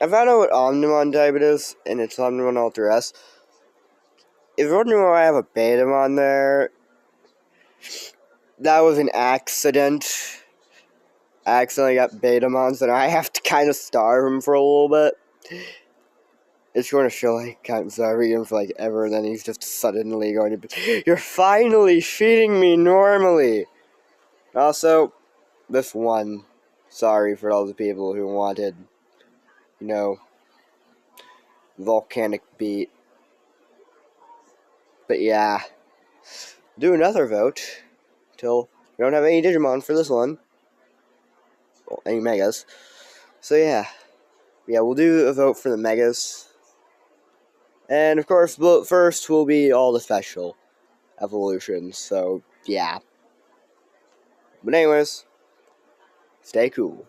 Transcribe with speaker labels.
Speaker 1: I found out what Omnimon type it is, and it's Omnimon Ultra S. If you're wondering why I have a Betamon there, that was an accident. I accidentally got Betamons, and I have to kind of starve him for a little bit. It's going to show like I'm starving him for like ever, and then he's just suddenly going to be, "You're finally feeding me normally!" Also, this one, sorry for all the people who wanted, volcanic beat. But yeah, do another vote till we don't have any Digimon for this one. Well, any Megas. So yeah, we'll do a vote for the Megas. And of course, first will be all the special evolutions. So yeah. But anyways, stay cool.